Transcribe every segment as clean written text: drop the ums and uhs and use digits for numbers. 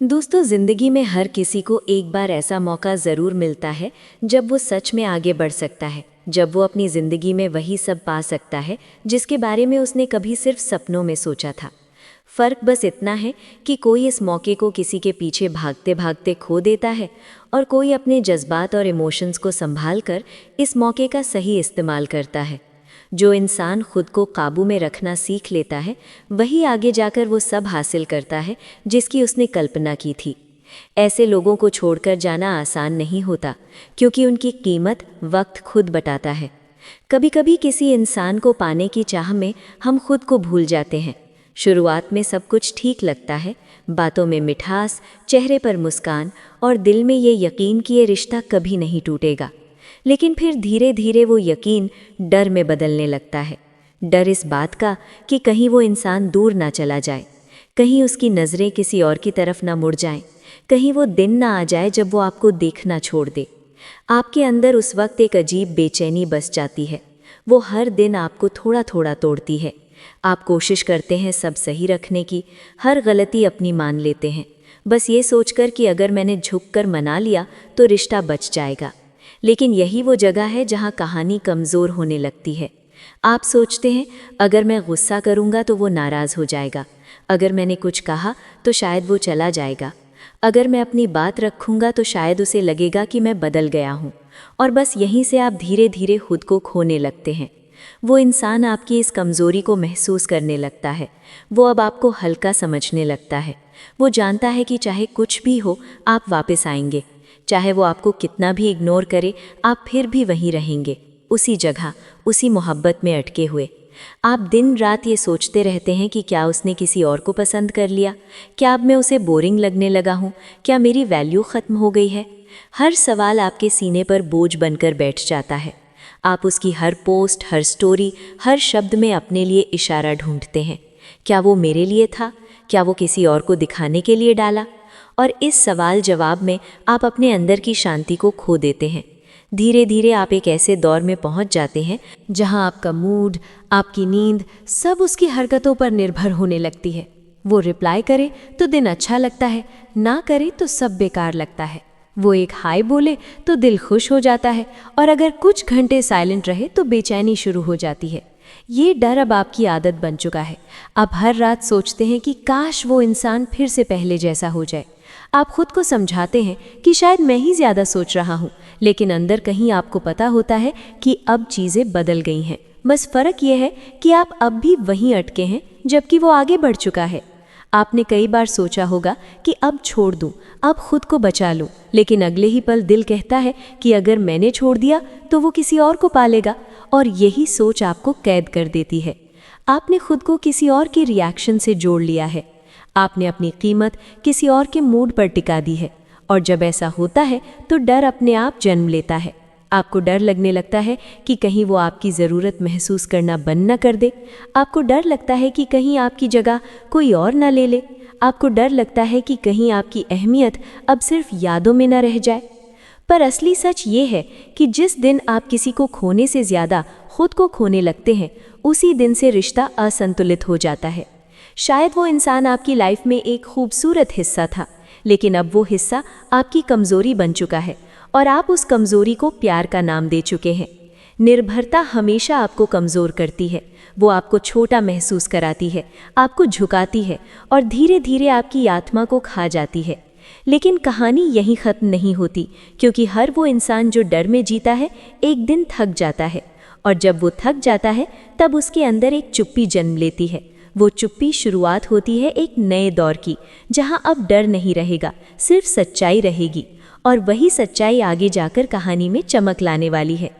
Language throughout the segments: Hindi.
दोस्तों, ज़िंदगी में हर किसी को एक बार ऐसा मौका ज़रूर मिलता है जब वो सच में आगे बढ़ सकता है, जब वो अपनी ज़िंदगी में वही सब पा सकता है जिसके बारे में उसने कभी सिर्फ सपनों में सोचा था। फ़र्क बस इतना है कि कोई इस मौके को किसी के पीछे भागते भागते खो देता है और कोई अपने जज्बात और इमोशंस को संभाल कर इस मौके का सही इस्तेमाल करता है। जो इंसान खुद को काबू में रखना सीख लेता है, वही आगे जाकर वो सब हासिल करता है जिसकी उसने कल्पना की थी। ऐसे लोगों को छोड़कर जाना आसान नहीं होता, क्योंकि उनकी कीमत वक्त खुद बताता है। कभी कभी किसी इंसान को पाने की चाह में हम खुद को भूल जाते हैं। शुरुआत में सब कुछ ठीक लगता है, बातों में मिठास, चेहरे पर मुस्कान और दिल में ये यकीन कि ये रिश्ता कभी नहीं टूटेगा। लेकिन फिर धीरे धीरे वो यकीन डर में बदलने लगता है। डर इस बात का कि कहीं वो इंसान दूर ना चला जाए, कहीं उसकी नज़रें किसी और की तरफ ना मुड़ जाएं, कहीं वो दिन ना आ जाए जब वो आपको देखना छोड़ दे। आपके अंदर उस वक्त एक अजीब बेचैनी बस जाती है। वो हर दिन आपको थोड़ा थोड़ा तोड़ती है। आप कोशिश करते हैं सब सही रखने की, हर गलती अपनी मान लेते हैं, बस ये सोचकर कि अगर मैंने झुककर मना लिया तो रिश्ता बच जाएगा। लेकिन यही वो जगह है जहाँ कहानी कमज़ोर होने लगती है। आप सोचते हैं अगर मैं गुस्सा करूँगा तो वो नाराज़ हो जाएगा, अगर मैंने कुछ कहा तो शायद वो चला जाएगा, अगर मैं अपनी बात रखूँगा तो शायद उसे लगेगा कि मैं बदल गया हूँ। और बस यहीं से आप धीरे धीरे खुद को खोने लगते हैं। वो इंसान आपकी इस कमज़ोरी को महसूस करने लगता है। वो अब आपको हल्का समझने लगता है। वो जानता है कि चाहे कुछ भी हो, आप वापस आएंगे। चाहे वो आपको कितना भी इग्नोर करे, आप फिर भी वहीं रहेंगे, उसी जगह, उसी मोहब्बत में अटके हुए। आप दिन रात ये सोचते रहते हैं कि क्या उसने किसी और को पसंद कर लिया, क्या अब मैं उसे बोरिंग लगने लगा हूँ, क्या मेरी वैल्यू ख़त्म हो गई है। हर सवाल आपके सीने पर बोझ बनकर बैठ जाता है। आप उसकी हर पोस्ट, हर स्टोरी, हर शब्द में अपने लिए इशारा ढूंढते हैं। क्या वो मेरे लिए था? क्या वो किसी और को दिखाने के लिए डाला? और इस सवाल जवाब में आप अपने अंदर की शांति को खो देते हैं। धीरे धीरे आप एक ऐसे दौर में पहुंच जाते हैं जहां आपका मूड, आपकी नींद सब उसकी हरकतों पर निर्भर होने लगती है। वो रिप्लाई करे तो दिन अच्छा लगता है, ना करे तो सब बेकार लगता है। वो एक हाय बोले तो दिल खुश हो जाता है, और अगर कुछ घंटे साइलेंट रहे तो बेचैनी शुरू हो जाती है। ये डर अब आपकी आदत बन चुका है। आप हर रात सोचते हैं कि काश वो इंसान फिर से पहले जैसा हो जाए। आप खुद को समझाते हैं कि शायद मैं ही ज़्यादा सोच रहा हूँ, लेकिन अंदर कहीं आपको पता होता है कि अब चीज़ें बदल गई हैं। बस फ़र्क यह है कि आप अब भी वहीं अटके हैं जबकि वो आगे बढ़ चुका है। आपने कई बार सोचा होगा कि अब छोड़ दूं, अब खुद को बचा लूं, लेकिन अगले ही पल दिल कहता है कि अगर मैंने छोड़ दिया तो वो किसी और को पालेगा, और यही सोच आपको कैद कर देती है। आपने खुद को किसी और के रिएक्शन से जोड़ लिया है। आपने अपनी कीमत किसी और के मूड पर टिका दी है, और जब ऐसा होता है तो डर अपने आप जन्म लेता है। आपको डर लगने लगता है कि कहीं वो आपकी ज़रूरत महसूस करना बंद न कर दे। आपको डर लगता है कि कहीं आपकी जगह कोई और ना ले ले। आपको डर लगता है कि कहीं आपकी अहमियत अब सिर्फ यादों में न रह जाए। पर असली सच ये है कि जिस दिन आप किसी को खोने से ज़्यादा खुद को खोने लगते हैं, उसी दिन से रिश्ता असंतुलित हो जाता है। शायद वो इंसान आपकी लाइफ में एक खूबसूरत हिस्सा था, लेकिन अब वो हिस्सा आपकी कमज़ोरी बन चुका है, और आप उस कमज़ोरी को प्यार का नाम दे चुके हैं। निर्भरता हमेशा आपको कमज़ोर करती है। वो आपको छोटा महसूस कराती है, आपको झुकाती है, और धीरे धीरे आपकी आत्मा को खा जाती है। लेकिन कहानी यहीं ख़त्म नहीं होती, क्योंकि हर वो इंसान जो डर में जीता है, एक दिन थक जाता है, और जब वो थक जाता है तब उसके अंदर एक चुप्पी जन्म लेती है। वो चुप्पी शुरुआत होती है एक नए दौर की, जहां अब डर नहीं रहेगा, सिर्फ सच्चाई रहेगी, और वही सच्चाई आगे जाकर कहानी में चमक लाने वाली है।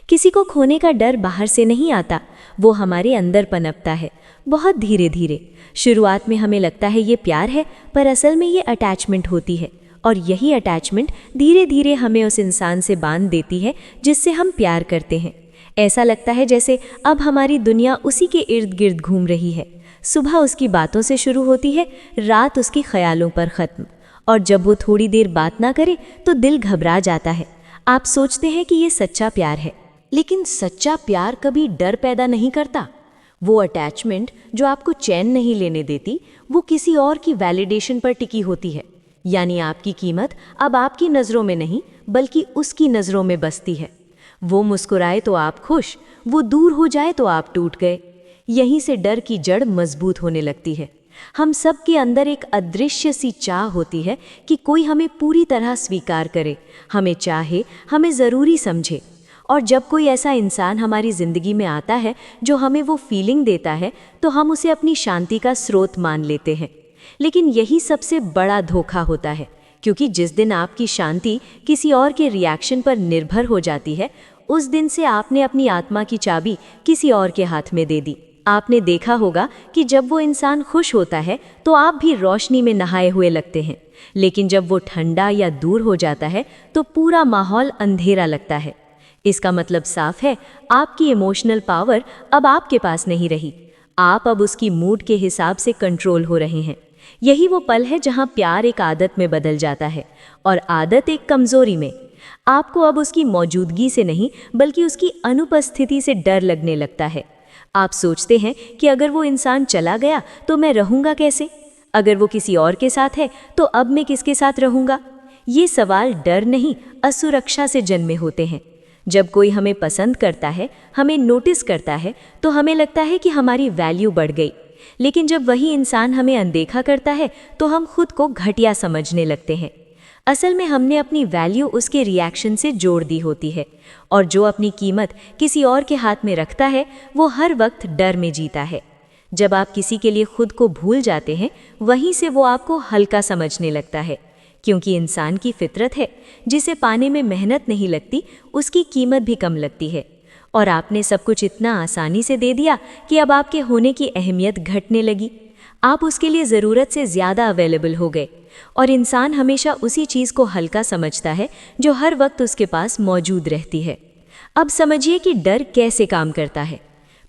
किसी को खोने का डर बाहर से नहीं आता, वो हमारे अंदर पनपता है, बहुत धीरे धीरे। शुरुआत में हमें लगता है ये प्यार है, पर असल में ये अटैचमेंट होती है, और यही अटैचमेंट धीरे धीरे हमें उस इंसान से बांध देती है जिससे हम प्यार करते हैं। ऐसा लगता है जैसे अब हमारी दुनिया उसी के इर्द गिर्द घूम रही है। सुबह उसकी बातों से शुरू होती है, रात उसके ख्यालों पर ख़त्म, और जब वो थोड़ी देर बात ना करे तो दिल घबरा जाता है। आप सोचते हैं कि ये सच्चा प्यार है, लेकिन सच्चा प्यार कभी डर पैदा नहीं करता। वो अटैचमेंट जो आपको चैन नहीं लेने देती, वो किसी और की वैलिडेशन पर टिकी होती है। यानी आपकी कीमत अब आपकी नज़रों में नहीं बल्कि उसकी नज़रों में बसती है। वो मुस्कुराए तो आप खुश, वो दूर हो जाए तो आप टूट गए। यहीं से डर की जड़ मजबूत होने लगती है। हम सब के अंदर एक अदृश्य सी चाह होती है कि कोई हमें पूरी तरह स्वीकार करे, हमें चाहे, हमें ज़रूरी समझे। और जब कोई ऐसा इंसान हमारी ज़िंदगी में आता है जो हमें वो फीलिंग देता है, तो हम उसे अपनी शांति का स्रोत मान लेते हैं। लेकिन यही सबसे बड़ा धोखा होता है, क्योंकि जिस दिन आपकी शांति किसी और के रिएक्शन पर निर्भर हो जाती है, उस दिन से आपने अपनी आत्मा की चाबी किसी और के हाथ में दे दी। आपने देखा होगा कि जब वो इंसान खुश होता है तो आप भी रोशनी में नहाए हुए लगते हैं, लेकिन जब वो ठंडा या दूर हो जाता है तो पूरा माहौल अंधेरा लगता है। इसका मतलब साफ है, आपकी इमोशनल पावर अब आपके पास नहीं रही। आप अब उसकी मूड के हिसाब से कंट्रोल हो रहे हैं। यही वो पल है जहां प्यार एक आदत में बदल जाता है और आदत एक कमजोरी में। आपको अब उसकी मौजूदगी से नहीं बल्कि उसकी अनुपस्थिति से डर लगने लगता है। आप सोचते हैं कि अगर वो इंसान चला गया तो मैं रहूंगा कैसे? अगर वो किसी और के साथ है तो अब मैं किसके साथ रहूंगा? ये सवाल डर नहीं, असुरक्षा से जन्मे होते हैं। जब कोई हमें पसंद करता है, हमें नोटिस करता है, तो हमें लगता है कि हमारी वैल्यू बढ़ गई। लेकिन जब वही इंसान हमें अनदेखा करता है तो हम खुद को घटिया समझने लगते हैं। असल में हमने अपनी वैल्यू उसके रिएक्शन से जोड़ दी होती है, और जो अपनी कीमत किसी और के हाथ में रखता है वो हर वक्त डर में जीता है। जब आप किसी के लिए खुद को भूल जाते हैं, वहीं से वो आपको हल्का समझने लगता है, क्योंकि इंसान की फितरत है, जिसे पाने में मेहनत नहीं लगती उसकी कीमत भी कम लगती है। और आपने सब कुछ इतना आसानी से दे दिया कि अब आपके होने की अहमियत घटने लगी। आप उसके लिए ज़रूरत से ज़्यादा अवेलेबल हो गए, और इंसान हमेशा उसी चीज़ को हल्का समझता है जो हर वक्त उसके पास मौजूद रहती है। अब समझिए कि डर कैसे काम करता है।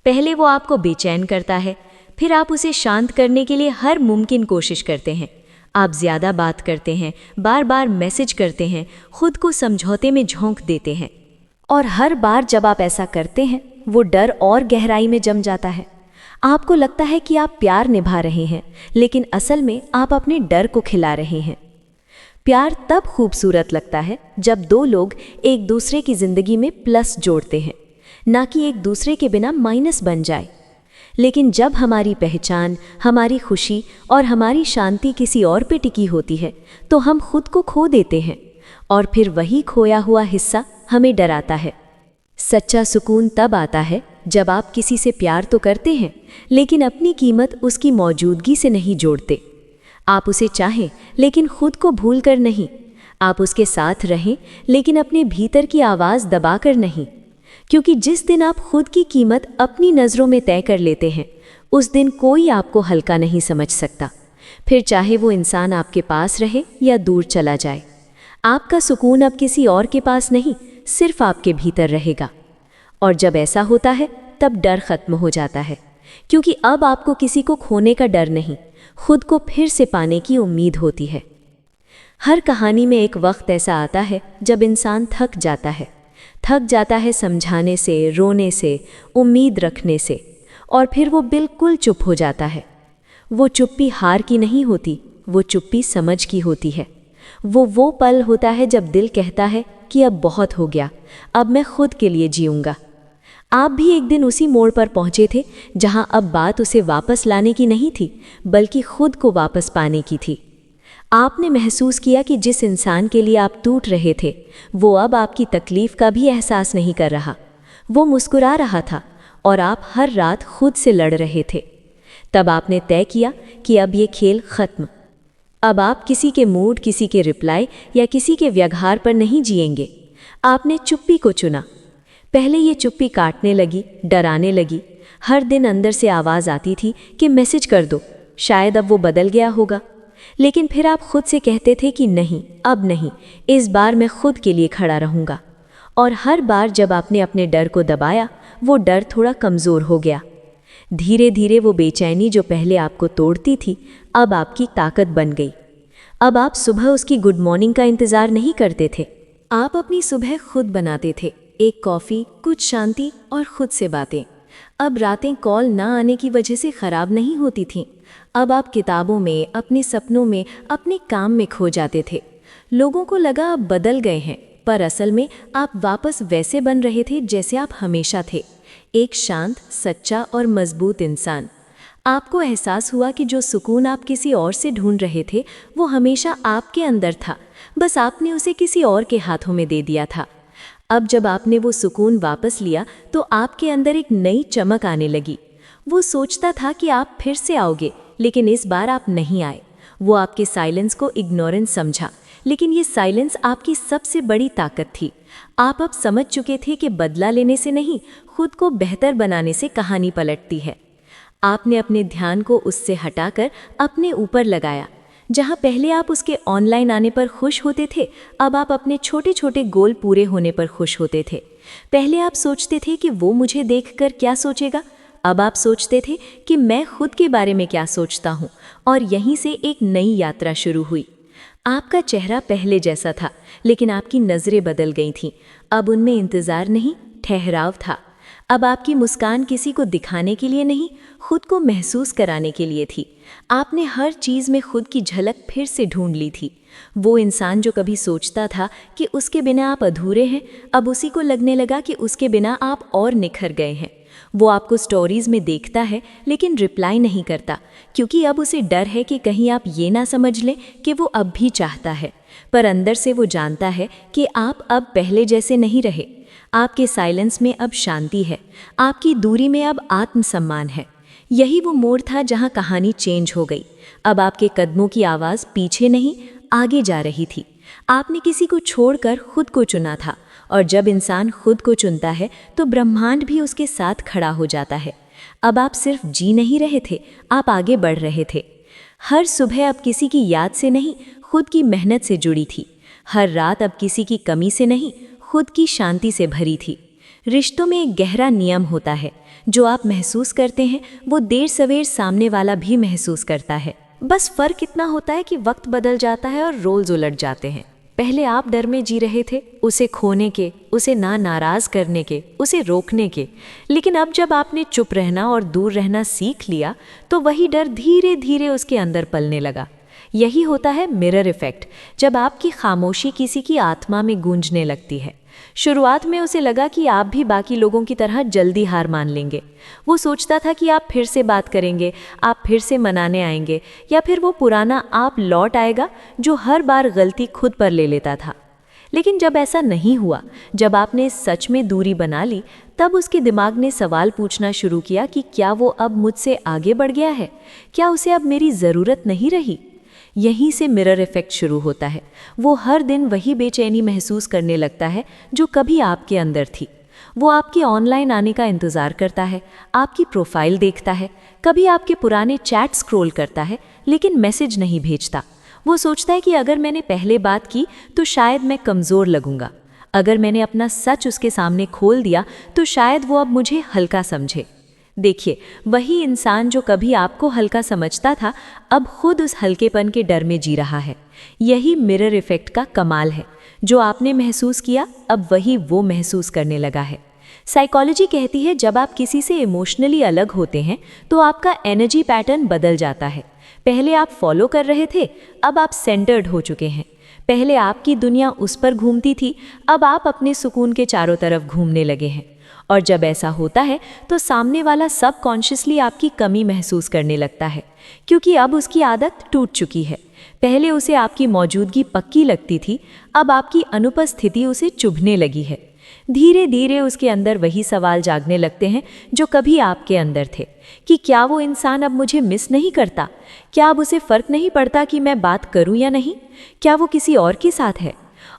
पहले वो आपको बेचैन करता है, फिर आप उसे शांत करने के लिए हर मुमकिन कोशिश करते हैं। आप ज़्यादा बात करते हैं, बार बार मैसेज करते हैं, खुद को समझौते में झोंक देते हैं। और हर बार जब आप ऐसा करते हैं, वो डर और गहराई में जम जाता है। आपको लगता है कि आप प्यार निभा रहे हैं, लेकिन असल में आप अपने डर को खिला रहे हैं। प्यार तब खूबसूरत लगता है जब दो लोग एक दूसरे की ज़िंदगी में प्लस जोड़ते हैं, ना कि एक दूसरे के बिना माइनस बन जाए। लेकिन जब हमारी पहचान, हमारी खुशी और हमारी शांति किसी और पे टिकी होती है, तो हम खुद को खो देते हैं, और फिर वही खोया हुआ हिस्सा हमें डराता है। सच्चा सुकून तब आता है जब आप किसी से प्यार तो करते हैं, लेकिन अपनी कीमत उसकी मौजूदगी से नहीं जोड़ते। आप उसे चाहें लेकिन खुद को भूल कर नहीं। आप उसके साथ रहें लेकिन अपने भीतर की आवाज़ दबाकर नहीं। क्योंकि जिस दिन आप खुद की कीमत अपनी नज़रों में तय कर लेते हैं, उस दिन कोई आपको हल्का नहीं समझ सकता, फिर चाहे वो इंसान आपके पास रहे या दूर चला जाए। आपका सुकून अब किसी और के पास नहीं, सिर्फ आपके भीतर रहेगा। और जब ऐसा होता है तब डर खत्म हो जाता है, क्योंकि अब आपको किसी को खोने का डर नहीं, खुद को फिर से पाने की उम्मीद होती है। हर कहानी में एक वक्त ऐसा आता है जब इंसान थक जाता है समझाने से, रोने से, उम्मीद रखने से, और फिर वो बिल्कुल चुप हो जाता है। वो चुप्पी हार की नहीं होती, वो चुप्पी समझ की होती है। वो पल होता है जब दिल कहता है कि अब बहुत हो गया, अब मैं खुद के लिए जीऊंगा। आप भी एक दिन उसी मोड़ पर पहुंचे थे जहां अब बात उसे वापस लाने की नहीं थी, बल्कि खुद को वापस पाने की थी। आपने महसूस किया कि जिस इंसान के लिए आप टूट रहे थे, वो अब आपकी तकलीफ का भी एहसास नहीं कर रहा। वो मुस्कुरा रहा था और आप हर रात खुद से लड़ रहे थे। तब आपने तय किया कि अब ये खेल खत्म। अब आप किसी के मूड, किसी के रिप्लाई या किसी के व्यवहार पर नहीं जिएंगे। आपने चुप्पी को चुना। पहले ये चुप्पी काटने लगी, डराने लगी। हर दिन अंदर से आवाज़ आती थी कि मैसेज कर दो, शायद अब वो बदल गया होगा। लेकिन फिर आप खुद से कहते थे कि नहीं, अब नहीं, इस बार मैं खुद के लिए खड़ा रहूँगा। और हर बार जब आपने अपने डर को दबाया, वो डर थोड़ा कमज़ोर हो गया। धीरे धीरे वो बेचैनी जो पहले आपको तोड़ती थी, अब आपकी ताकत बन गई। अब आप सुबह उसकी गुड मॉर्निंग का इंतज़ार नहीं करते थे, आप अपनी सुबह खुद बनाते थे। एक कॉफ़ी, कुछ शांति और खुद से बातें। अब रातें कॉल ना आने की वजह से ख़राब नहीं होती थीं, अब आप किताबों में, अपने सपनों में, अपने काम में खो जाते थे। लोगों को लगा आप बदल गए हैं, पर असल में आप वापस वैसे बन रहे थे जैसे आप हमेशा थे, एक शांत, सच्चा और मजबूत इंसान। आपको एहसास हुआ कि जो सुकून आप किसी और से ढूंढ रहे थे वो हमेशा आपके अंदर था, बस आपने उसे किसी और के हाथों में दे दिया था। अब जब आपने वो सुकून वापस लिया तो आपके अंदर एक नई चमक आने लगी। वो सोचता था कि आप फिर से आओगे, लेकिन इस बार आप नहीं आए। वो आपके साइलेंस को इग्नोरेंस समझा, लेकिन ये साइलेंस आपकी सबसे बड़ी ताकत थी। आप अब समझ चुके थे कि बदला लेने से नहीं, खुद को बेहतर बनाने से कहानी पलटती है। आपने अपने ध्यान को उससे हटाकर अपने ऊपर लगाया। जहां पहले आप उसके ऑनलाइन आने पर खुश होते थे, अब आप अपने छोटे छोटे गोल पूरे होने पर खुश होते थे। पहले आप सोचते थे कि वो मुझे देखकर क्या सोचेगा, अब आप सोचते थे कि मैं खुद के बारे में क्या सोचता हूँ, और यहीं से एक नई यात्रा शुरू हुई। आपका चेहरा पहले जैसा था, लेकिन आपकी नज़रें बदल गई थीं। अब उनमें इंतज़ार नहीं, ठहराव था। अब आपकी मुस्कान किसी को दिखाने के लिए नहीं, खुद को महसूस कराने के लिए थी। आपने हर चीज़ में खुद की झलक फिर से ढूंढ ली थी। वो इंसान जो कभी सोचता था कि उसके बिना आप अधूरे हैं, अब उसी को लगने लगा कि उसके बिना आप और निखर गए हैं। वो आपको स्टोरीज में देखता है लेकिन रिप्लाई नहीं करता, क्योंकि अब उसे डर है कि कहीं आप ये ना समझ लें कि वो अब भी चाहता है। पर अंदर से वो जानता है कि आप अब पहले जैसे नहीं रहे। आपके साइलेंस में अब शांति है, आपकी दूरी में अब आत्मसम्मान है। यही वो मोड़ था जहां कहानी चेंज हो गई। अब आपके कदमों की आवाज़ पीछे नहीं, आगे जा रही थी। आपने किसी को छोड़कर खुद को चुना था, और जब इंसान खुद को चुनता है तो ब्रह्मांड भी उसके साथ खड़ा हो जाता है। अब आप सिर्फ जी नहीं रहे थे, आप आगे बढ़ रहे थे। हर सुबह अब किसी की याद से नहीं, खुद की मेहनत से जुड़ी थी। हर रात अब किसी की कमी से नहीं, खुद की शांति से भरी थी। रिश्तों में एक गहरा नियम होता है, जो आप महसूस करते हैं वो देर सवेर सामने वाला भी महसूस करता है। बस फर्क इतना होता है कि वक्त बदल जाता है और रोल्स उलट जाते हैं। पहले आप डर में जी रहे थे, उसे खोने के, उसे नाराज करने के, उसे रोकने के। लेकिन अब जब आपने चुप रहना और दूर रहना सीख लिया, तो वही डर धीरे धीरे उसके अंदर पलने लगा। यही होता है मिरर इफेक्ट, जब आपकी खामोशी किसी की आत्मा में गूंजने लगती है। शुरुआत में उसे लगा कि आप भी बाकी लोगों की तरह जल्दी हार मान लेंगे। वो सोचता था कि आप फिर से बात करेंगे, आप फिर से मनाने आएंगे, या फिर वो पुराना आप लौट आएगा जो हर बार गलती खुद पर ले लेता था। लेकिन जब ऐसा नहीं हुआ, जब आपने सच में दूरी बना ली, तब उसके दिमाग ने सवाल पूछना शुरू किया कि क्या वो अब मुझसे आगे बढ़ गया है, क्या उसे अब मेरी ज़रूरत नहीं रही। यहीं से मिरर इफेक्ट शुरू होता है। वो हर दिन वही बेचैनी महसूस करने लगता है जो कभी आपके अंदर थी। वो आपके ऑनलाइन आने का इंतज़ार करता है, आपकी प्रोफाइल देखता है, कभी आपके पुराने चैट स्क्रॉल करता है, लेकिन मैसेज नहीं भेजता। वो सोचता है कि अगर मैंने पहले बात की तो शायद मैं कमज़ोर लगूंगा, अगर मैंने अपना सच उसके सामने खोल दिया तो शायद वो अब मुझे हल्का समझे। देखिए, वही इंसान जो कभी आपको हल्का समझता था, अब खुद उस हल्केपन के डर में जी रहा है। यही मिरर इफेक्ट का कमाल है। जो आपने महसूस किया, अब वही वो महसूस करने लगा है। साइकोलॉजी कहती है, जब आप किसी से इमोशनली अलग होते हैं तो आपका एनर्जी पैटर्न बदल जाता है। पहले आप फॉलो कर रहे थे, अब आप सेंटर्ड हो चुके हैं। पहले आपकी दुनिया उस पर घूमती थी, अब आप अपने सुकून के चारों तरफ घूमने लगे हैं। और जब ऐसा होता है तो सामने वाला सबकॉन्शियसली आपकी कमी महसूस करने लगता है, क्योंकि अब उसकी आदत टूट चुकी है। पहले उसे आपकी मौजूदगी पक्की लगती थी, अब आपकी अनुपस्थिति उसे चुभने लगी है। धीरे धीरे उसके अंदर वही सवाल जागने लगते हैं जो कभी आपके अंदर थे, कि क्या वो इंसान अब मुझे मिस नहीं करता? क्या अब उसे फ़र्क नहीं पड़ता कि मैं बात करूं या नहीं? क्या वो किसी और के साथ है?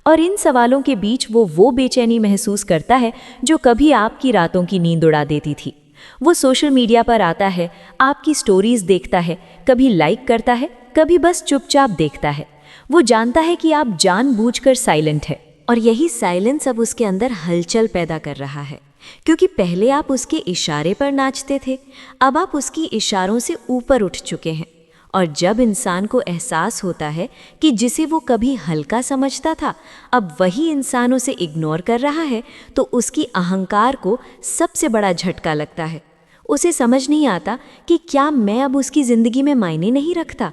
और इन सवालों के बीच वो बेचैनी महसूस करता है जो कभी आपकी रातों की नींद उड़ा देती थी। वो सोशल मीडिया पर आता है, आपकी स्टोरीज देखता है, कभी लाइक करता है, कभी बस चुपचाप देखता है। वो जानता है कि आप जानबूझकर साइलेंट है, और यही साइलेंस अब उसके अंदर हलचल पैदा कर रहा है। क्योंकि पहले आप उसके इशारे पर नाचते थे, अब आप उसकी इशारों से ऊपर उठ चुके हैं। और जब इंसान को एहसास होता है कि जिसे वो कभी हल्का समझता था, अब वही इंसान उसे इग्नोर कर रहा है, तो उसकी अहंकार को सबसे बड़ा झटका लगता है। उसे समझ नहीं आता कि क्या मैं अब उसकी ज़िंदगी में मायने नहीं रखता,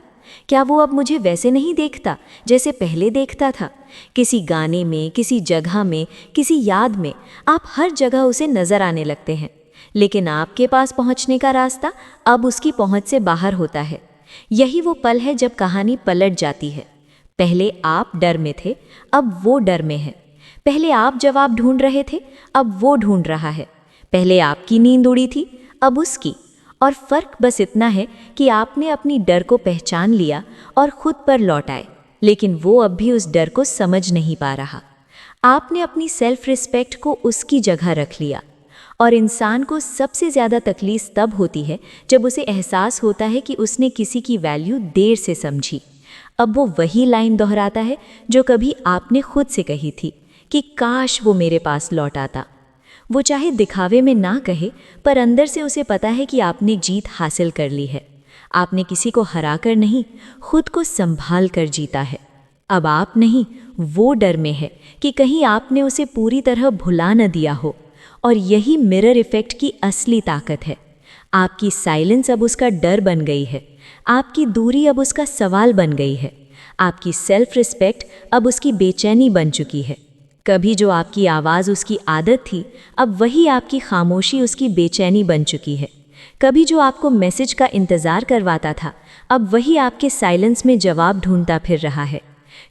क्या वो अब मुझे वैसे नहीं देखता जैसे पहले देखता था। किसी गाने में, किसी जगह में, किसी याद में आप हर जगह उसे नज़र आने लगते हैं, लेकिन आपके पास पहुंचने का रास्ता अब उसकी पहुंच से बाहर होता है। यही वो पल है जब कहानी पलट जाती है। पहले आप डर में थे, अब वो डर में है। पहले आप जवाब ढूंढ रहे थे, अब वो ढूंढ रहा है। पहले आपकी नींद उड़ी थी, अब उसकी। और फ़र्क बस इतना है कि आपने अपनी डर को पहचान लिया और खुद पर लौट आए, लेकिन वो अब भी उस डर को समझ नहीं पा रहा। आपने अपनी सेल्फ रिस्पेक्ट को उसकी जगह रख लिया। और इंसान को सबसे ज़्यादा तकलीफ तब होती है जब उसे एहसास होता है कि उसने किसी की वैल्यू देर से समझी। अब वो वही लाइन दोहराता है जो कभी आपने खुद से कही थी कि काश वो मेरे पास लौट आता। वो चाहे दिखावे में ना कहे, पर अंदर से उसे पता है कि आपने जीत हासिल कर ली है। आपने किसी को हराकर नहीं, खुद को संभाल कर जीता है। अब आप नहीं, वो डर में है कि कहीं आपने उसे पूरी तरह भुला न दिया हो। और यही मिरर इफ़ेक्ट की असली ताकत है। आपकी साइलेंस अब उसका डर बन गई है, आपकी दूरी अब उसका सवाल बन गई है, आपकी सेल्फ रिस्पेक्ट अब उसकी बेचैनी बन चुकी है। कभी जो आपकी आवाज़ उसकी आदत थी, अब वही आपकी खामोशी उसकी बेचैनी बन चुकी है। कभी जो आपको मैसेज का इंतज़ार करवाता था, अब वही आपके साइलेंस में जवाब ढूंढता फिर रहा है।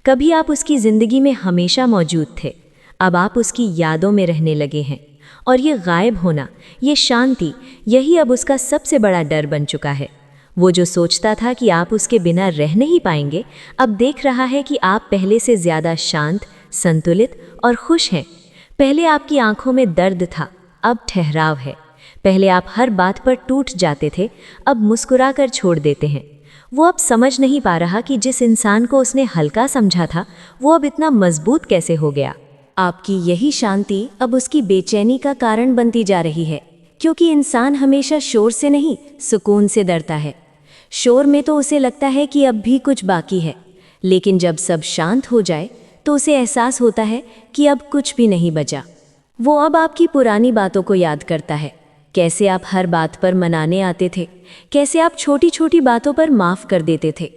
कभी आप उसकी ज़िंदगी में हमेशा मौजूद थे, अब आप उसकी यादों में रहने लगे हैं। और ये गायब होना, ये शांति, यही अब उसका सबसे बड़ा डर बन चुका है। वो जो सोचता था कि आप उसके बिना रह नहीं पाएंगे, अब देख रहा है कि आप पहले से ज़्यादा शांत, संतुलित और खुश हैं। पहले आपकी आंखों में दर्द था, अब ठहराव है। पहले आप हर बात पर टूट जाते थे, अब मुस्कुरा कर छोड़ देते हैं। वो अब समझ नहीं पा रहा कि जिस इंसान को उसने हल्का समझा था, वो अब इतना मजबूत कैसे हो गया। आपकी यही शांति अब उसकी बेचैनी का कारण बनती जा रही है, क्योंकि इंसान हमेशा शोर से नहीं, सुकून से डरता है। शोर में तो उसे लगता है कि अब भी कुछ बाकी है, लेकिन जब सब शांत हो जाए तो उसे एहसास होता है कि अब कुछ भी नहीं बचा। वो अब आपकी पुरानी बातों को याद करता है, कैसे आप हर बात पर मनाने आते थे, कैसे आप छोटी छोटी बातों पर माफ़ कर देते थे,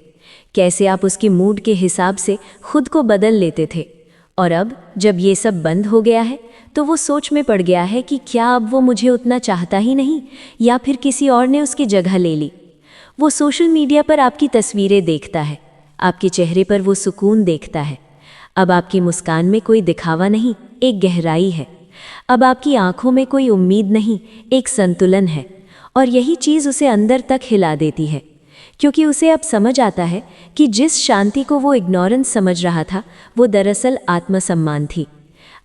कैसे आप उसकी मूड के हिसाब से खुद को बदल लेते थे। और अब जब ये सब बंद हो गया है, तो वो सोच में पड़ गया है कि क्या अब वो मुझे उतना चाहता ही नहीं, या फिर किसी और ने उसकी जगह ले ली। वो सोशल मीडिया पर आपकी तस्वीरें देखता है, आपके चेहरे पर वो सुकून देखता है। अब आपकी मुस्कान में कोई दिखावा नहीं, एक गहराई है। अब आपकी आंखों में कोई उम्मीद नहीं, एक संतुलन है। और यही चीज़ उसे अंदर तक हिला देती है, क्योंकि उसे अब समझ आता है कि जिस शांति को वो इग्नोरेंस समझ रहा था, वो दरअसल आत्मसम्मान थी।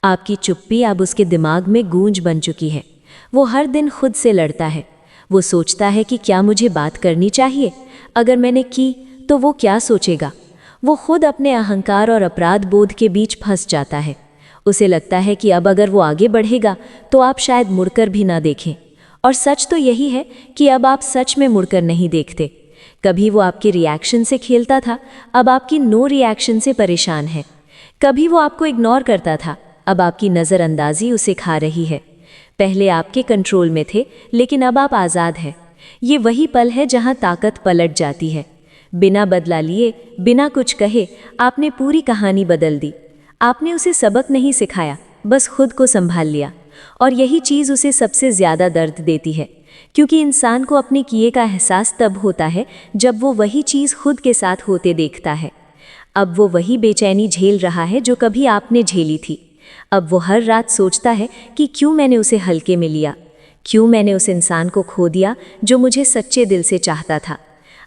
आपकी चुप्पी अब उसके दिमाग में गूंज बन चुकी है। वो हर दिन खुद से लड़ता है। वो सोचता है कि क्या मुझे बात करनी चाहिए, अगर मैंने की तो वो क्या सोचेगा। वो खुद अपने अहंकार और अपराध बोध के बीच फंस जाता है। उसे लगता है कि अब अगर वो आगे बढ़ेगा तो आप शायद मुड़कर भी ना देखें। और सच तो यही है कि अब आप सच में मुड़कर नहीं देखते। कभी वो आपके रिएक्शन से खेलता था, अब आपकी नो रिएक्शन से परेशान है। कभी वो आपको इग्नोर करता था, अब आपकी नज़रअंदाजी उसे खा रही है। पहले आपके कंट्रोल में थे, लेकिन अब आप आज़ाद हैं। ये वही पल है जहाँ ताकत पलट जाती है। बिना बदला लिए, बिना कुछ कहे, आपने पूरी कहानी बदल दी। आपने उसे सबक नहीं सिखाया, बस खुद को संभाल लिया। और यही चीज़ उसे सबसे ज़्यादा दर्द देती है, क्योंकि इंसान को अपने किए का एहसास तब होता है जब वो वही चीज़ खुद के साथ होते देखता है। अब वो वही बेचैनी झेल रहा है जो कभी आपने झेली थी। अब वो हर रात सोचता है कि क्यों मैंने उसे हल्के में लिया, क्यों मैंने उस इंसान को खो दिया जो मुझे सच्चे दिल से चाहता था।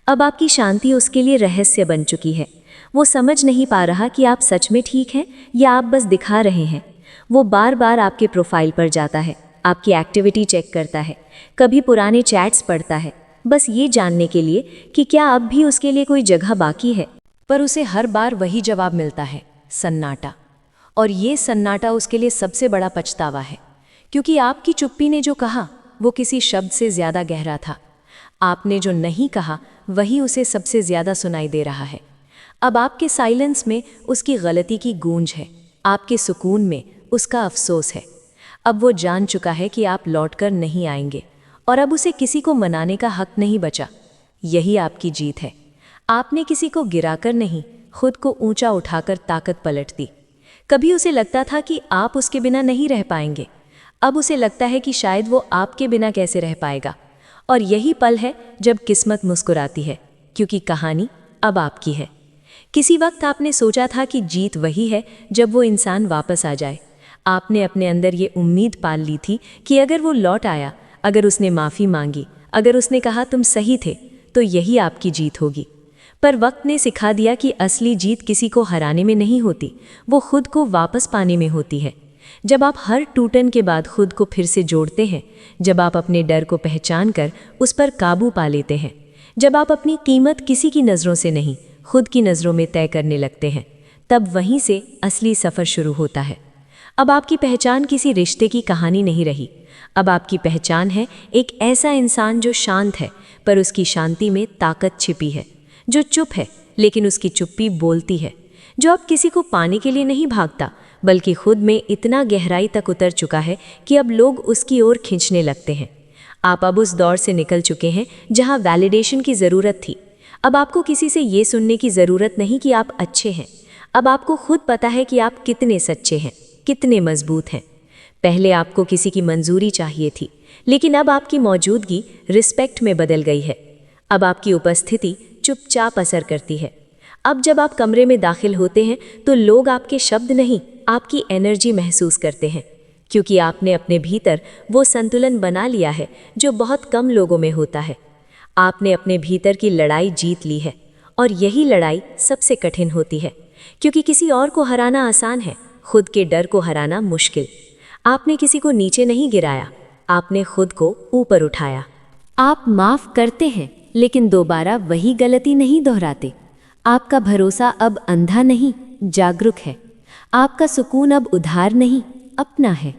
अब आपकी शांति उसके लिए रहस्य बन चुकी है। वो समझ नहीं पा रहा कि आप सच में ठीक हैं या आप बस दिखा रहे हैं। वो बार बार आपके प्रोफाइल पर जाता है, आपकी एक्टिविटी चेक करता है, कभी पुराने चैट्स पढ़ता है, बस ये जानने के लिए कि क्या अब भी उसके लिए कोई जगह बाकी है। पर उसे हर बार वही जवाब मिलता है, सन्नाटा। और ये सन्नाटा उसके लिए सबसे बड़ा पछतावा है, क्योंकि आपकी चुप्पी ने जो कहा वो किसी शब्द से ज़्यादा गहरा था। आपने जो नहीं कहा वही उसे सबसे ज़्यादा सुनाई दे रहा है। अब आपके साइलेंस में उसकी गलती की गूंज है, आपके सुकून में उसका अफसोस है। अब वो जान चुका है कि आप लौटकर नहीं आएंगे, और अब उसे किसी को मनाने का हक नहीं बचा। यही आपकी जीत है। आपने किसी को गिराकर नहीं, खुद को ऊंचा उठाकर ताकत पलट दी। कभी उसे लगता था कि आप उसके बिना नहीं रह पाएंगे, अब उसे लगता है कि शायद वो आपके बिना कैसे रह पाएगा। और यही पल है जब किस्मत मुस्कुराती है, क्योंकि कहानी अब आपकी है। किसी वक्त आपने सोचा था कि जीत वही है जब वो इंसान वापस आ जाए। आपने अपने अंदर ये उम्मीद पाल ली थी कि अगर वो लौट आया, अगर उसने माफ़ी मांगी, अगर उसने कहा तुम सही थे, तो यही आपकी जीत होगी। पर वक्त ने सिखा दिया कि असली जीत किसी को हराने में नहीं होती, वो खुद को वापस पाने में होती है। जब आप हर टूटन के बाद खुद को फिर से जोड़ते हैं, जब आप अपने डर को पहचान कर उस पर काबू पा लेते हैं, जब आप अपनी कीमत किसी की नज़रों से नहीं, खुद की नज़रों में तय करने लगते हैं, तब वहीं से असली सफ़र शुरू होता है। अब आपकी पहचान किसी रिश्ते की कहानी नहीं रही। अब आपकी पहचान है एक ऐसा इंसान जो शांत है, पर उसकी शांति में ताकत छिपी है, जो चुप है लेकिन उसकी चुप्पी बोलती है, जो अब किसी को पाने के लिए नहीं भागता, बल्कि खुद में इतना गहराई तक उतर चुका है कि अब लोग उसकी ओर खींचने लगते हैं। आप अब उस दौर से निकल चुके हैं जहां वैलिडेशन की ज़रूरत थी। अब आपको किसी से ये सुनने की ज़रूरत नहीं कि आप अच्छे हैं। अब आपको खुद पता है कि आप कितने सच्चे हैं, कितने मजबूत हैं। पहले आपको किसी की मंजूरी चाहिए थी, लेकिन अब आपकी मौजूदगी रिस्पेक्ट में बदल गई है। अब आपकी उपस्थिति चुपचाप असर करती है। अब जब आप कमरे में दाखिल होते हैं तो लोग आपके शब्द नहीं, आपकी एनर्जी महसूस करते हैं, क्योंकि आपने अपने भीतर वो संतुलन बना लिया है जो बहुत कम लोगों में होता है। आपने अपने भीतर की लड़ाई जीत ली है, और यही लड़ाई सबसे कठिन होती है, क्योंकि किसी और को हराना आसान है, खुद के डर को हराना मुश्किल। आपने किसी को नीचे नहीं गिराया, आपने खुद को ऊपर उठाया। आप माफ़ करते हैं, लेकिन दोबारा वही गलती नहीं दोहराते। आपका भरोसा अब अंधा नहीं, जागरूक है। आपका सुकून अब उधार नहीं, अपना है।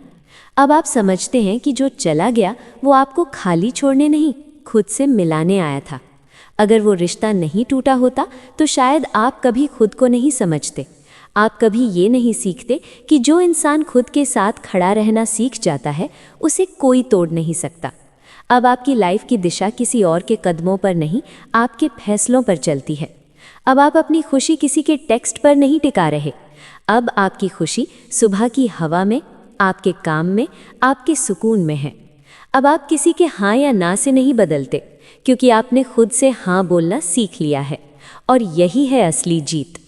अब आप समझते हैं कि जो चला गया वो आपको खाली छोड़ने नहीं, खुद से मिलाने आया था। अगर वो रिश्ता नहीं टूटा होता तो शायद आप कभी खुद को नहीं समझते। आप कभी ये नहीं सीखते कि जो इंसान खुद के साथ खड़ा रहना सीख जाता है, उसे कोई तोड़ नहीं सकता। अब आपकी लाइफ की दिशा किसी और के कदमों पर नहीं, आपके फैसलों पर चलती है। अब आप अपनी खुशी किसी के टेक्स्ट पर नहीं टिका रहे। अब आपकी खुशी सुबह की हवा में, आपके काम में, आपके सुकून में है। अब आप किसी के हाँ या ना से नहीं बदलते, क्योंकि आपने खुद से हाँ बोलना सीख लिया है। और यही है असली जीत।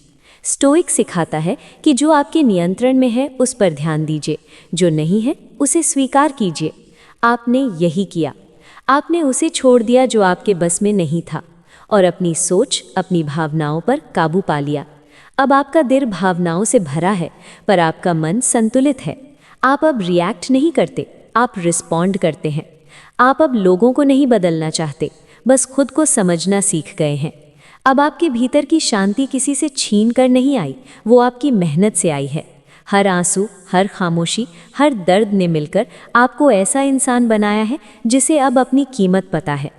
स्टोइक सिखाता है कि जो आपके नियंत्रण में है उस पर ध्यान दीजिए, जो नहीं है उसे स्वीकार कीजिए। आपने यही किया। आपने उसे छोड़ दिया जो आपके बस में नहीं था, और अपनी सोच, अपनी भावनाओं पर काबू पा लिया। अब आपका दिल भावनाओं से भरा है, पर आपका मन संतुलित है। आप अब रिएक्ट नहीं करते, आप रिस्पॉन्ड करते हैं। आप अब लोगों को नहीं बदलना चाहते, बस खुद को समझना सीख गए हैं। अब आपके भीतर की शांति किसी से छीन कर नहीं आई, वो आपकी मेहनत से आई है। हर आंसू, हर खामोशी, हर दर्द ने मिलकर आपको ऐसा इंसान बनाया है जिसे अब अपनी कीमत पता है।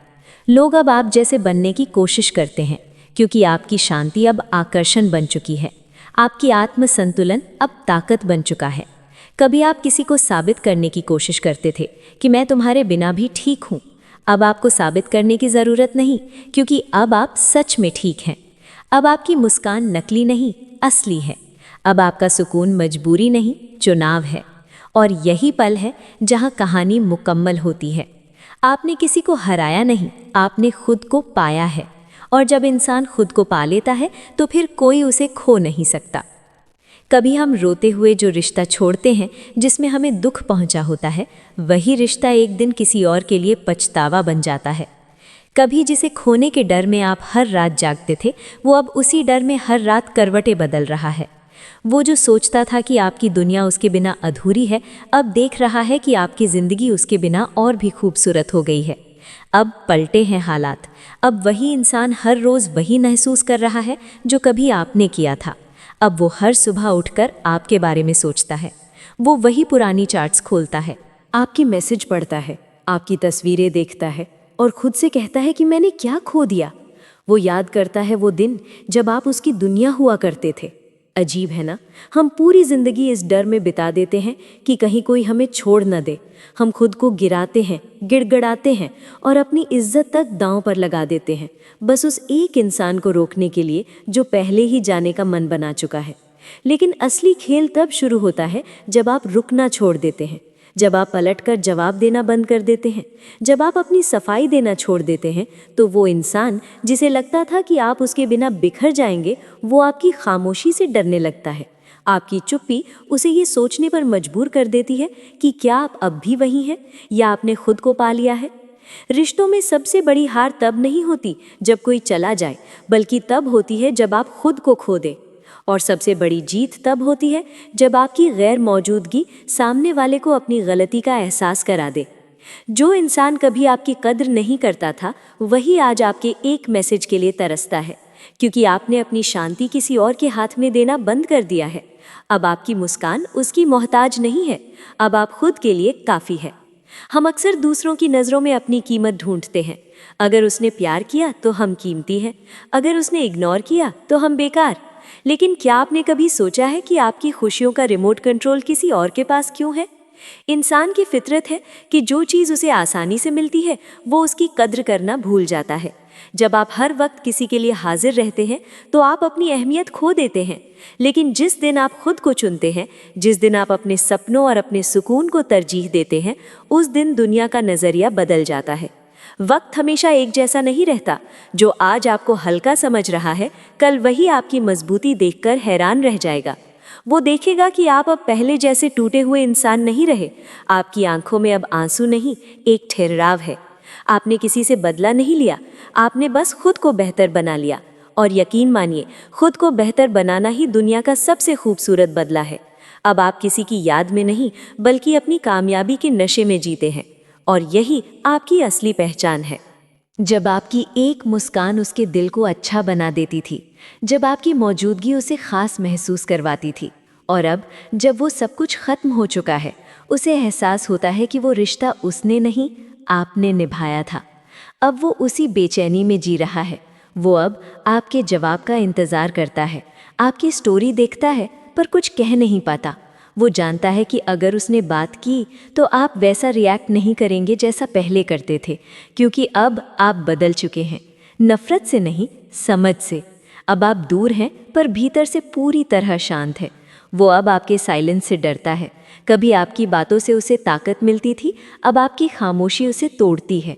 लोग अब आप जैसे बनने की कोशिश करते हैं, क्योंकि आपकी शांति अब आकर्षण बन चुकी है। आपकी आत्म संतुलन अब ताकत बन चुका है। कभी आप किसी को साबित करने की कोशिश करते थे कि मैं तुम्हारे बिना भी ठीक हूँ। अब आपको साबित करने की ज़रूरत नहीं, क्योंकि अब आप सच में ठीक हैं। अब आपकी मुस्कान नकली नहीं, असली है। अब आपका सुकून मजबूरी नहीं, चुनाव है। और यही पल है जहाँ कहानी मुकम्मल होती है। आपने किसी को हराया नहीं, आपने खुद को पाया है। और जब इंसान खुद को पा लेता है तो फिर कोई उसे खो नहीं सकता। कभी हम रोते हुए जो रिश्ता छोड़ते हैं, जिसमें हमें दुख पहुंचा होता है, वही रिश्ता एक दिन किसी और के लिए पछतावा बन जाता है। कभी जिसे खोने के डर में आप हर रात जागते थे, वो अब उसी डर में हर रात करवटें बदल रहा है। वो जो सोचता था कि आपकी दुनिया उसके बिना अधूरी है, अब देख रहा है कि आपकी ज़िंदगी उसके बिना और भी खूबसूरत हो गई है। अब पलटे हैं हालात। अब वही इंसान हर रोज़ वही महसूस कर रहा है जो कभी आपने किया था। अब वो हर सुबह उठकर आपके बारे में सोचता है। वो वही पुरानी चार्ट्स खोलता है, आपकी मैसेज पढ़ता है, आपकी तस्वीरें देखता है और खुद से कहता है कि मैंने क्या खो दिया। वो याद करता है वो दिन जब आप उसकी दुनिया हुआ करते थे। अजीब है ना, हम पूरी जिंदगी इस डर में बिता देते हैं कि कहीं कोई हमें छोड़ न दे। हम खुद को गिराते हैं, गिड़गिड़ाते हैं और अपनी इज्जत तक दांव पर लगा देते हैं, बस उस एक इंसान को रोकने के लिए जो पहले ही जाने का मन बना चुका है। लेकिन असली खेल तब शुरू होता है जब आप रुकना छोड़ देते हैं, जब आप पलटकर जवाब देना बंद कर देते हैं, जब आप अपनी सफाई देना छोड़ देते हैं। तो वो इंसान जिसे लगता था कि आप उसके बिना बिखर जाएंगे, वो आपकी खामोशी से डरने लगता है। आपकी चुप्पी उसे ये सोचने पर मजबूर कर देती है कि क्या आप अब भी वही हैं या आपने खुद को पा लिया है। रिश्तों में सबसे बड़ी हार तब नहीं होती जब कोई चला जाए, बल्कि तब होती है जब आप खुद को खो दें। और सबसे बड़ी जीत तब होती है जब आपकी गैर मौजूदगी सामने वाले को अपनी गलती का एहसास करा दे। जो इंसान कभी आपकी कद्र नहीं करता था, वही आज आपके एक मैसेज के लिए तरसता है, क्योंकि आपने अपनी शांति किसी और के हाथ में देना बंद कर दिया है। अब आपकी मुस्कान उसकी मोहताज नहीं है, अब आप खुद के लिए काफ़ी है। हम अक्सर दूसरों की नज़रों में अपनी कीमत ढूंढते हैं। अगर उसने प्यार किया तो हम कीमती हैं, अगर उसने इग्नोर किया तो हम बेकार। लेकिन क्या आपने कभी सोचा है कि आपकी खुशियों का रिमोट कंट्रोल किसी और के पास क्यों है? इंसान की फितरत है कि जो चीज़ उसे आसानी से मिलती है वो उसकी कद्र करना भूल जाता है। जब आप हर वक्त किसी के लिए हाजिर रहते हैं तो आप अपनी अहमियत खो देते हैं। लेकिन जिस दिन आप खुद को चुनते हैं, जिस दिन आप अपने सपनों और अपने सुकून को तरजीह देते हैं, उस दिन दुनिया का नज़रिया बदल जाता है। वक्त हमेशा एक जैसा नहीं रहता। जो आज आपको हल्का समझ रहा है, कल वही आपकी मजबूती देखकर हैरान रह जाएगा। वो देखेगा कि आप अब पहले जैसे टूटे हुए इंसान नहीं रहे। आपकी आंखों में अब आंसू नहीं, एक ठहराव है। आपने किसी से बदला नहीं लिया, आपने बस खुद को बेहतर बना लिया। और यकीन मानिए, खुद को बेहतर बनाना ही दुनिया का सबसे खूबसूरत बदला है। अब आप किसी की याद में नहीं, बल्कि अपनी कामयाबी के नशे में जीते हैं। और यही आपकी असली पहचान है। जब आपकी एक मुस्कान उसके दिल को अच्छा बना देती थी, जब आपकी मौजूदगी उसे खास महसूस करवाती थी, और अब जब वो सब कुछ खत्म हो चुका है, उसे एहसास होता है कि वो रिश्ता उसने नहीं, आपने निभाया था। अब वो उसी बेचैनी में जी रहा है। वो अब आपके जवाब का इंतज़ार करता है, आपकी स्टोरी देखता है पर कुछ कह नहीं पाता। वो जानता है कि अगर उसने बात की तो आप वैसा रिएक्ट नहीं करेंगे जैसा पहले करते थे, क्योंकि अब आप बदल चुके हैं। नफ़रत से नहीं, समझ से। अब आप दूर हैं पर भीतर से पूरी तरह शांत है। वो अब आपके साइलेंस से डरता है। कभी आपकी बातों से उसे ताकत मिलती थी, अब आपकी खामोशी उसे तोड़ती है।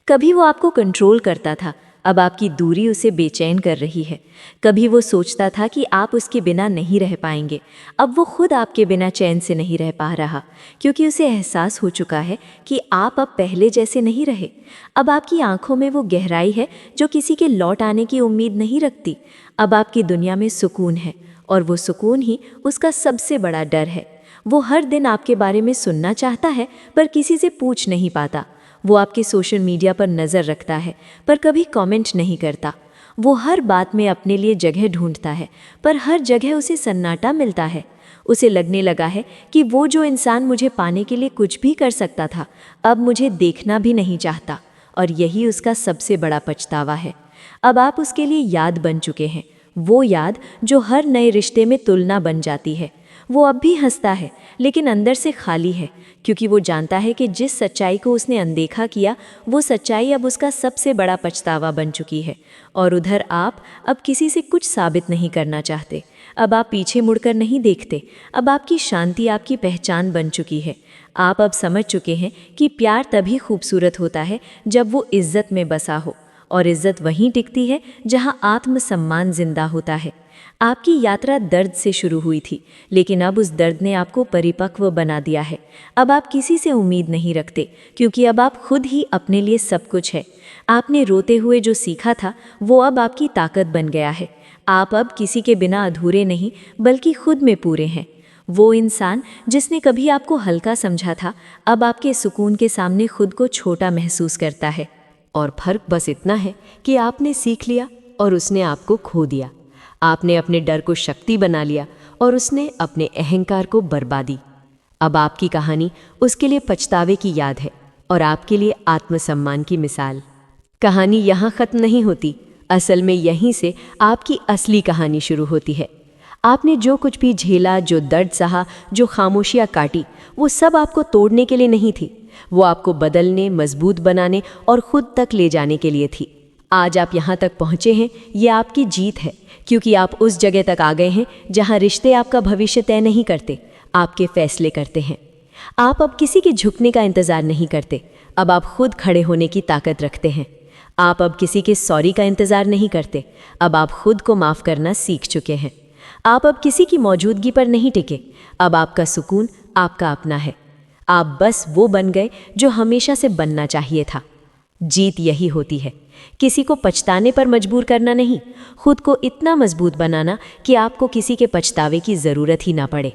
कभी वो आपको कंट्रोल करता था, अब आपकी दूरी उसे बेचैन कर रही है। कभी वो सोचता था कि आप उसके बिना नहीं रह पाएंगे, अब वो खुद आपके बिना चैन से नहीं रह पा रहा, क्योंकि उसे एहसास हो चुका है कि आप अब पहले जैसे नहीं रहे। अब आपकी आंखों में वो गहराई है जो किसी के लौट आने की उम्मीद नहीं रखती। अब आपकी दुनिया में सुकून है, और वो सुकून ही उसका सबसे बड़ा डर है। वो हर दिन आपके बारे में सुनना चाहता है पर किसी से पूछ नहीं पाता। वो आपके सोशल मीडिया पर नज़र रखता है पर कभी कमेंट नहीं करता। वो हर बात में अपने लिए जगह ढूंढता है पर हर जगह उसे सन्नाटा मिलता है। उसे लगने लगा है कि वो जो इंसान मुझे पाने के लिए कुछ भी कर सकता था, अब मुझे देखना भी नहीं चाहता, और यही उसका सबसे बड़ा पछतावा है। अब आप उसके लिए याद बन चुके हैं, वो याद जो हर नए रिश्ते में तुलना बन जाती है। वो अब भी हंसता है लेकिन अंदर से खाली है, क्योंकि वो जानता है कि जिस सच्चाई को उसने अनदेखा किया, वो सच्चाई अब उसका सबसे बड़ा पछतावा बन चुकी है। और उधर आप अब किसी से कुछ साबित नहीं करना चाहते। अब आप पीछे मुड़कर नहीं देखते। अब आपकी शांति आपकी पहचान बन चुकी है। आप अब समझ चुके हैं कि प्यार तभी खूबसूरत होता है जब वो इज्जत में बसा हो, और इज्जत वहीं टिकती है जहाँ आत्मसम्मान जिंदा होता है। आपकी यात्रा दर्द से शुरू हुई थी, लेकिन अब उस दर्द ने आपको परिपक्व बना दिया है। अब आप किसी से उम्मीद नहीं रखते, क्योंकि अब आप खुद ही अपने लिए सब कुछ है। आपने रोते हुए जो सीखा था, वो अब आपकी ताकत बन गया है। आप अब किसी के बिना अधूरे नहीं, बल्कि खुद में पूरे हैं। वो इंसान जिसने कभी आपको हल्का समझा था, अब आपके सुकून के सामने खुद को छोटा महसूस करता है। और फर्क बस इतना है कि आपने सीख लिया और उसने आपको खो दिया। आपने अपने डर को शक्ति बना लिया और उसने अपने अहंकार को बर्बादी। अब आपकी कहानी उसके लिए पछतावे की याद है और आपके लिए आत्मसम्मान की मिसाल। कहानी यहाँ ख़त्म नहीं होती, असल में यहीं से आपकी असली कहानी शुरू होती है। आपने जो कुछ भी झेला, जो दर्द सहा, जो खामोशियाँ काटी, वो सब आपको तोड़ने के लिए नहीं थी। वो आपको बदलने, मजबूत बनाने और खुद तक ले जाने के लिए थी। आज आप यहाँ तक पहुँचे हैं, ये आपकी जीत है, क्योंकि आप उस जगह तक आ गए हैं जहाँ रिश्ते आपका भविष्य तय नहीं करते, आपके फैसले करते हैं। आप अब किसी के झुकने का इंतज़ार नहीं करते, अब आप खुद खड़े होने की ताकत रखते हैं। आप अब किसी के सॉरी का इंतज़ार नहीं करते, अब आप खुद को माफ़ करना सीख चुके हैं। आप अब किसी की मौजूदगी पर नहीं टिके, अब आपका सुकून आपका अपना है। आप बस वो बन गए जो हमेशा से बनना चाहिए था। जीत यही होती है, किसी को पछताने पर मजबूर करना नहीं, खुद को इतना मजबूत बनाना कि आपको किसी के पछतावे की ज़रूरत ही ना पड़े।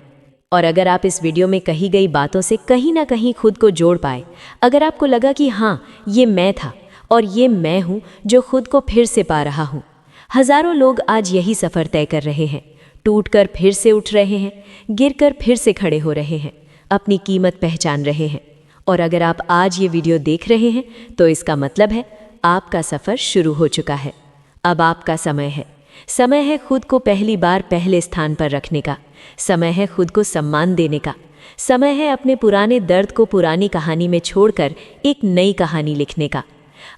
और अगर आप इस वीडियो में कही गई बातों से कहीं ना कहीं खुद को जोड़ पाए, अगर आपको लगा कि हाँ, ये मैं था और ये मैं हूँ जो खुद को फिर से पा रहा हूँ। हज़ारों लोग आज यही सफ़र तय कर रहे हैं, टूटकर फिर से उठ रहे हैं, गिरकर फिर से खड़े हो रहे हैं, अपनी कीमत पहचान रहे हैं। और अगर आप आज ये वीडियो देख रहे हैं तो इसका मतलब है आपका सफ़र शुरू हो चुका है। अब आपका समय है। समय है खुद को पहली बार पहले स्थान पर रखने का, समय है खुद को सम्मान देने का, समय है अपने पुराने दर्द को पुरानी कहानी में छोड़कर एक नई कहानी लिखने का।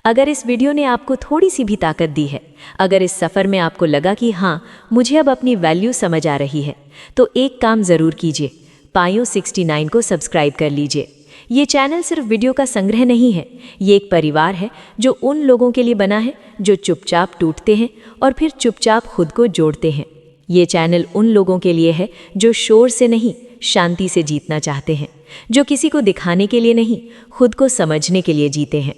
अगर इस वीडियो ने आपको थोड़ी सी भी ताकत दी है, अगर इस सफ़र में आपको लगा कि हाँ, मुझे अब अपनी वैल्यू समझ आ रही है, तो एक काम ज़रूर कीजिए, पायु 69 को सब्सक्राइब कर लीजिए। ये चैनल सिर्फ वीडियो का संग्रह नहीं है, ये एक परिवार है जो उन लोगों के लिए बना है जो चुपचाप टूटते हैं और फिर चुपचाप खुद को जोड़ते हैं। ये चैनल उन लोगों के लिए है जो शोर से नहीं, शांति से जीतना चाहते हैं, जो किसी को दिखाने के लिए नहीं, खुद को समझने के लिए जीते हैं।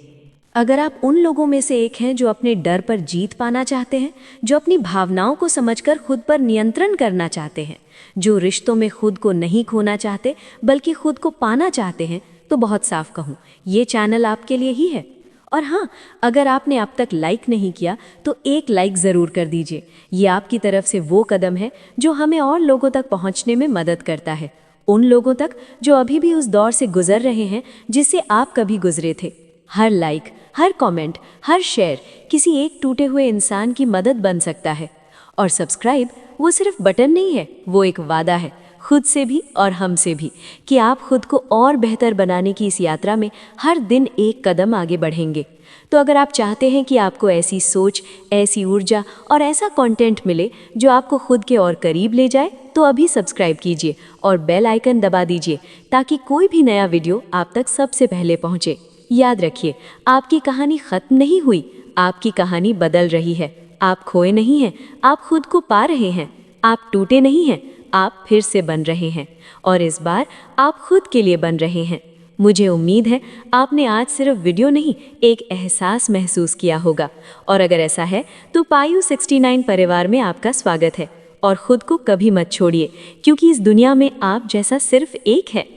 अगर आप उन लोगों में से एक हैं जो अपने डर पर जीत पाना चाहते हैं, जो अपनी भावनाओं को समझकर खुद पर नियंत्रण करना चाहते हैं, जो रिश्तों में खुद को नहीं खोना चाहते बल्कि खुद को पाना चाहते हैं, तो बहुत साफ कहूँ, ये चैनल आपके लिए ही है। और हाँ, अगर आपने अब तक लाइक नहीं किया तो एक लाइक ज़रूर कर दीजिए। ये आपकी तरफ से वो कदम है जो हमें और लोगों तक पहुँचने में मदद करता है, उन लोगों तक जो अभी भी उस दौर से गुजर रहे हैं जिससे आप कभी गुजरे थे। हर लाइक, हर कमेंट, हर शेयर किसी एक टूटे हुए इंसान की मदद बन सकता है। और सब्सक्राइब वो सिर्फ बटन नहीं है, वो एक वादा है, खुद से भी और हमसे भी, कि आप खुद को और बेहतर बनाने की इस यात्रा में हर दिन एक कदम आगे बढ़ेंगे। तो अगर आप चाहते हैं कि आपको ऐसी सोच, ऐसी ऊर्जा और ऐसा कंटेंट मिले जो आपको खुद के और करीब ले जाए, तो अभी सब्सक्राइब कीजिए और बेल आइकन दबा दीजिए ताकि कोई भी नया वीडियो आप तक सबसे पहले पहुंचे। याद रखिए, आपकी कहानी खत्म नहीं हुई, आपकी कहानी बदल रही है। आप खोए नहीं हैं, आप खुद को पा रहे हैं। आप टूटे नहीं हैं, आप फिर से बन रहे हैं, और इस बार आप खुद के लिए बन रहे हैं। मुझे उम्मीद है आपने आज सिर्फ वीडियो नहीं, एक एहसास महसूस किया होगा। और अगर ऐसा है तो पायु 69 परिवार में आपका स्वागत है। और खुद को कभी मत छोड़िए, क्योंकि इस दुनिया में आप जैसा सिर्फ एक है।